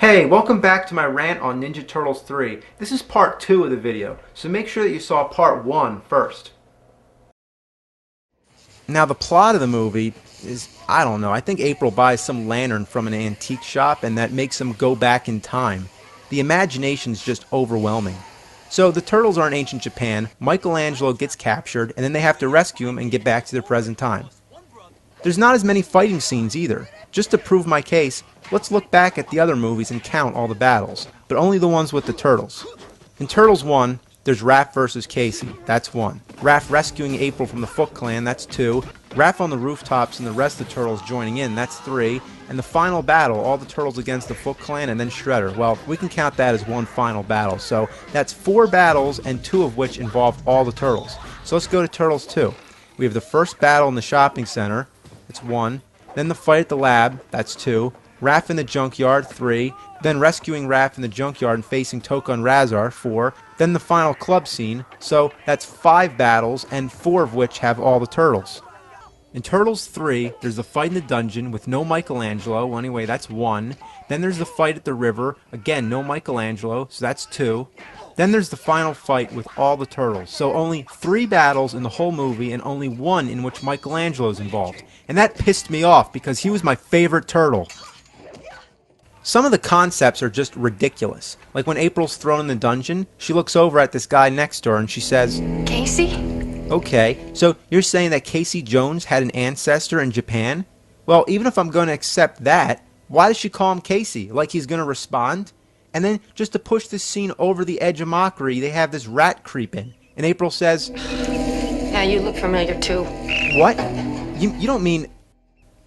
Hey, welcome back to my rant on Ninja Turtles 3. This is part 2 of the video, so make sure that you saw part 1 first. Now the plot of the movie is, I don't know, I think April buys some lantern from an antique shop and that makes him go back in time. The imagination's just overwhelming. So the turtles are in ancient Japan, Michelangelo gets captured, and then they have to rescue him and get back to their present time. There's not as many fighting scenes either. Just to prove my case, let's look back at the other movies and count all the battles, but only the ones with the turtles. In Turtles 1, there's Raph versus Casey, that's 1. Raph rescuing April from the Foot Clan, that's 2. Raph on the rooftops and the rest of the turtles joining in, that's 3. And the final battle, all the turtles against the Foot Clan and then Shredder. Well, we can count that as one final battle, so that's 4 battles and 2 of which involve all the turtles. So let's go to Turtles 2. We have the first battle in the shopping center, that's 1. Then the fight at the lab, that's 2. Raph in the junkyard, 3. Then rescuing Raph in the junkyard and facing Toka and Razar, 4. Then the final club scene, so that's 5 battles and 4 of which have all the turtles. In Turtles 3, there's the fight in the dungeon with no Michelangelo, well, anyway, that's 1. Then there's the fight at the river, again, no Michelangelo, so that's 2. Then there's the final fight with all the turtles, so only 3 battles in the whole movie and only 1 in which Michelangelo's involved. And that pissed me off because he was my favorite turtle. Some of the concepts are just ridiculous. Like when April's thrown in the dungeon, she looks over at this guy next to her and she says, Casey? Okay, so you're saying that Casey Jones had an ancestor in Japan? Well, even if I'm going to accept that, why does she call him Casey? Like he's going to respond? And then, just to push this scene over the edge of mockery, they have this rat creep in. And April says, Yeah, you look familiar too. What? You don't mean...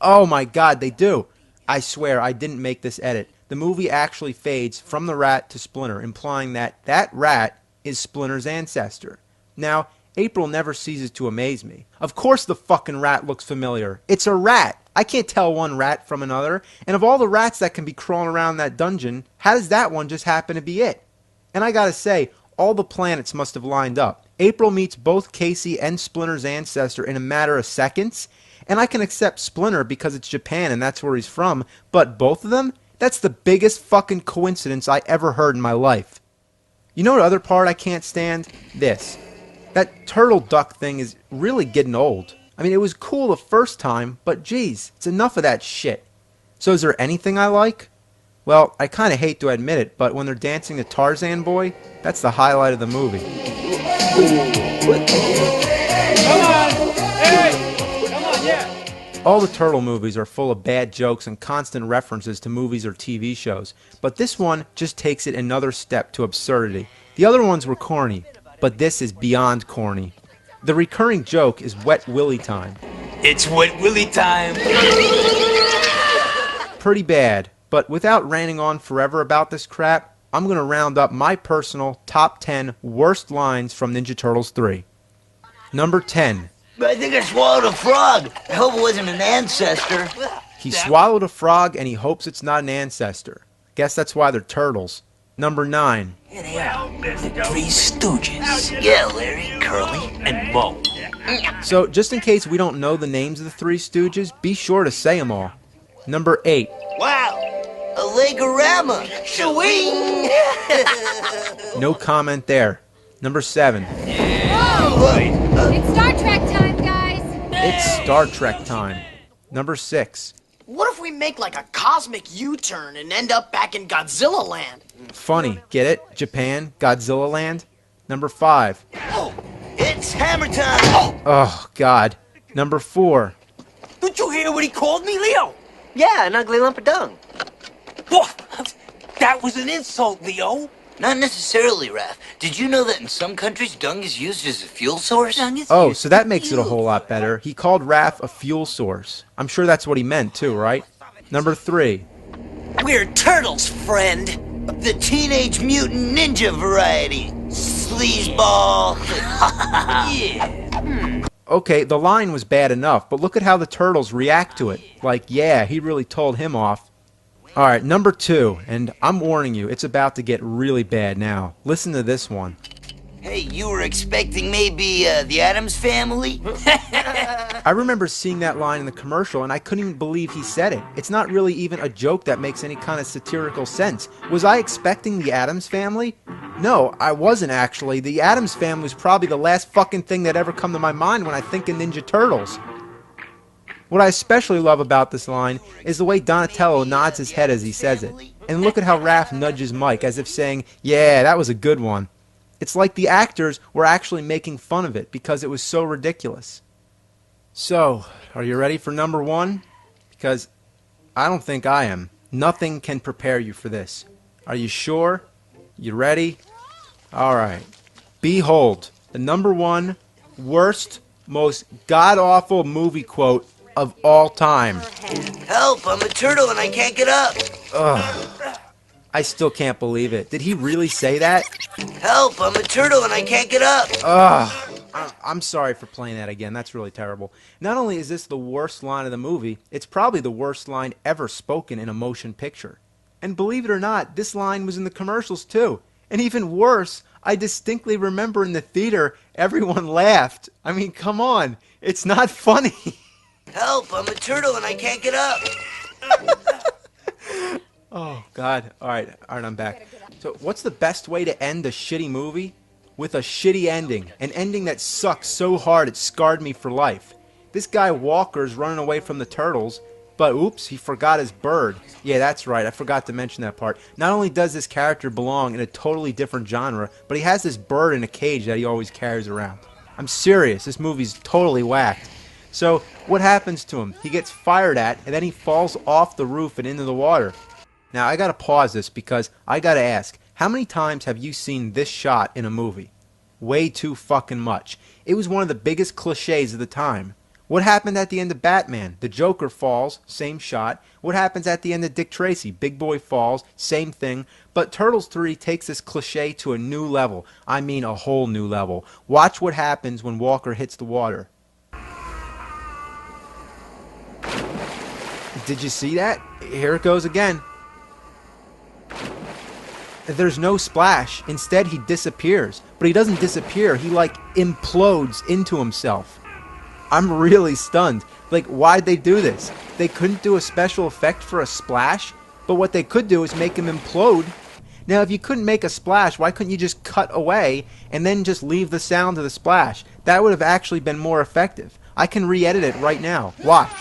Oh my god, they do. I swear, I didn't make this edit. The movie actually fades from the rat to Splinter, implying that that rat is Splinter's ancestor. Now, April never ceases to amaze me. Of course the fucking rat looks familiar. It's a rat. I can't tell one rat from another. And of all the rats that can be crawling around that dungeon, how does that one just happen to be it? And I gotta say, all the planets must have lined up. April meets both Casey and Splinter's ancestor in a matter of seconds. And I can accept Splinter because it's Japan and that's where he's from. But both of them? That's the biggest fucking coincidence I ever heard in my life. You know what other part I can't stand? This. That turtle duck thing is really getting old. I mean, it was cool the first time, but geez, it's enough of that shit. So is there anything I like? Well, I kind of hate to admit it, but when they're dancing to Tarzan Boy, that's the highlight of the movie. Come on! Hey! Come on, yeah! All the turtle movies are full of bad jokes and constant references to movies or TV shows, but this one just takes it another step to absurdity. The other ones were corny, but this is beyond corny. The recurring joke is Wet Willy time. It's Wet Willy time! Pretty bad, but without ranting on forever about this crap, I'm going to round up my personal top 10 worst lines from Ninja Turtles 3. Number 10. I think I swallowed a frog. I hope it wasn't an ancestor. He swallowed a frog and he hopes it's not an ancestor. Guess that's why they're turtles. Number 9. Here they are, the Three Stooges. Yeah, Larry, Curly, and Moe. So, just in case we don't know the names of the Three Stooges, be sure to say them all. Number 8. Wow, a Legorama. Shwing! No comment there. Number 7. It's Star Trek time, guys! It's Star Trek time. Number 6. What if we make like a cosmic U-turn and end up back in Godzilla land? Funny, get it? Japan, Godzilla land. Number 5. Oh, it's hammer time. Oh, God. Number 4. Did you hear what he called me, Leo? Yeah, an ugly lump of dung. Whoa! That was an insult, Leo. Not necessarily, Raph. Did you know that in some countries dung is used as a fuel source? Oh, so that makes it a whole lot better. He called Raph a fuel source. I'm sure that's what he meant too, right? Number 3. We're turtles, friend. The Teenage Mutant Ninja variety. Sleazeball. Yeah. Okay, the line was bad enough, but look at how the turtles react to it. Like, yeah, he really told him off. Alright, number 2, and I'm warning you, it's about to get really bad now. Listen to this one. Hey, you were expecting maybe the Addams Family? I remember seeing that line in the commercial and I couldn't even believe he said it. It's not really even a joke that makes any kind of satirical sense. Was I expecting the Addams Family? No, I wasn't actually. The Addams Family was probably the last fucking thing that ever come to my mind when I think of Ninja Turtles. What I especially love about this line is the way Donatello nods his head as he says it. And look at how Raph nudges Mike as if saying, yeah, that was a good one. It's like the actors were actually making fun of it because it was so ridiculous. So, are you ready for number one? Because I don't think I am. Nothing can prepare you for this. Are you sure? You ready? Alright. Behold, the number one worst, most god-awful movie quote of all time. Help, I'm a turtle and I can't get up. I still can't believe it. Did he really say that? Help, I'm a turtle and I can't get up. I'm sorry for playing that again. That's really terrible. Not only is this the worst line of the movie, it's probably the worst line ever spoken in a motion picture. And believe it or not, this line was in the commercials too. And even worse, I distinctly remember in the theater, everyone laughed. I mean, come on. It's not funny. Help, I'm a turtle and I can't get up. Oh, God. All right, I'm back. So what's the best way to end a shitty movie? With a shitty ending. An ending that sucks so hard it scarred me for life. This guy Walker's running away from the turtles, but oops, he forgot his bird. Yeah, that's right, I forgot to mention that part. Not only does this character belong in a totally different genre, but he has this bird in a cage that he always carries around. I'm serious, this movie's totally whacked. So, what happens to him? He gets fired at, and then he falls off the roof and into the water. Now, I gotta pause this because I gotta ask, how many times have you seen this shot in a movie? Way too fucking much. It was one of the biggest cliches of the time. What happened at the end of Batman? The Joker falls, same shot. What happens at the end of Dick Tracy? Big Boy falls, same thing. But Turtles 3 takes this cliche to a new level. I mean a whole new level. Watch what happens when Walker hits the water. Did you see that? Here it goes again. There's no splash. Instead, he disappears. But he doesn't disappear. He, like, implodes into himself. I'm really stunned. Like, why'd they do this? They couldn't do a special effect for a splash? But what they could do is make him implode. Now, if you couldn't make a splash, why couldn't you just cut away and then just leave the sound of the splash? That would have actually been more effective. I can re-edit it right now. Watch.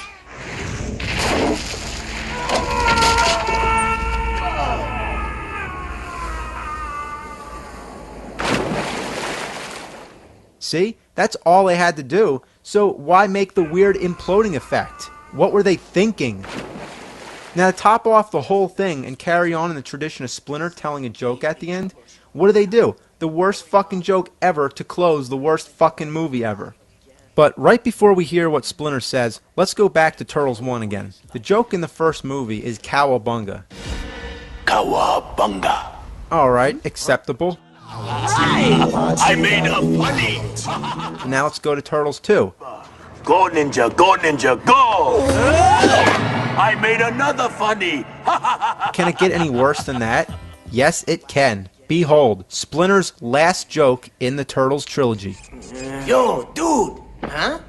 See? That's all they had to do. So why make the weird imploding effect? What were they thinking? Now to top off the whole thing and carry on in the tradition of Splinter telling a joke at the end, what do? The worst fucking joke ever to close the worst fucking movie ever. But right before we hear what Splinter says, let's go back to Turtles 1 again. The joke in the first movie is Cowabunga. Cowabunga. Alright, acceptable. I made a funny. Now let's go to Turtles 2. Go ninja, go! I made another funny. Can it get any worse than that? Yes, it can. Behold, Splinter's last joke in the Turtles trilogy. Yo, dude. Huh?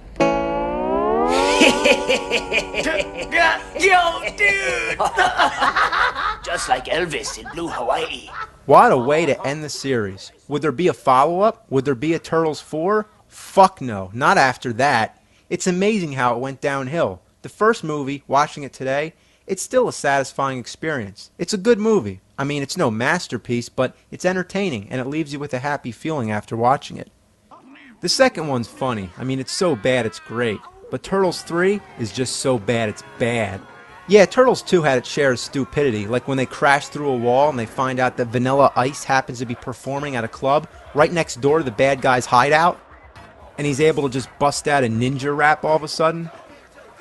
Yo, dude. Just like Elvis in Blue Hawaii. What a way to end the series. Would there be a follow-up? Would there be a Turtles 4? Fuck no, not after that. It's amazing how it went downhill. The first movie, watching it today, it's still a satisfying experience. It's a good movie. I mean, it's no masterpiece, but it's entertaining, and it leaves you with a happy feeling after watching it. The second one's funny. I mean, it's so bad it's great. But Turtles 3 is just so bad it's bad. Yeah, Turtles 2 had its share of stupidity, like when they crash through a wall and they find out that Vanilla Ice happens to be performing at a club right next door to the bad guy's hideout, and he's able to just bust out a ninja rap all of a sudden.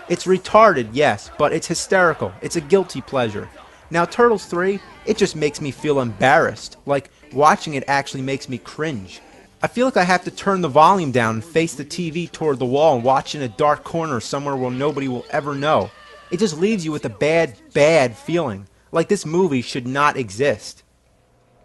It's retarded, yes, but it's hysterical. It's a guilty pleasure. Now, Turtles 3, it just makes me feel embarrassed. Like, watching it actually makes me cringe. I feel like I have to turn the volume down and face the TV toward the wall and watch in a dark corner somewhere where nobody will ever know. It just leaves you with a bad, bad feeling. Like this movie should not exist.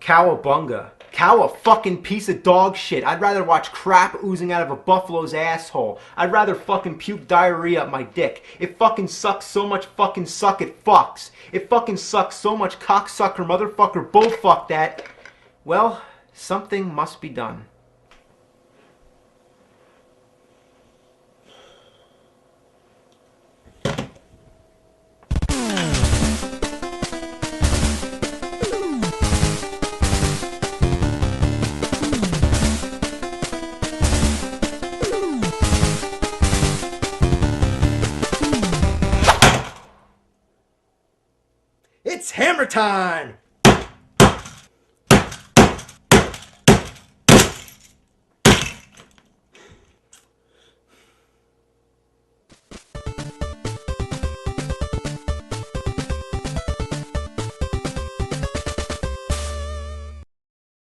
Cowabunga. How a fucking piece of dog shit. I'd rather watch crap oozing out of a buffalo's asshole. I'd rather fucking puke diarrhea up my dick. It fucking sucks so much fucking suck it fucks. It fucking sucks so much cocksucker motherfucker bullfuck that, well, something must be done. It's hammer time!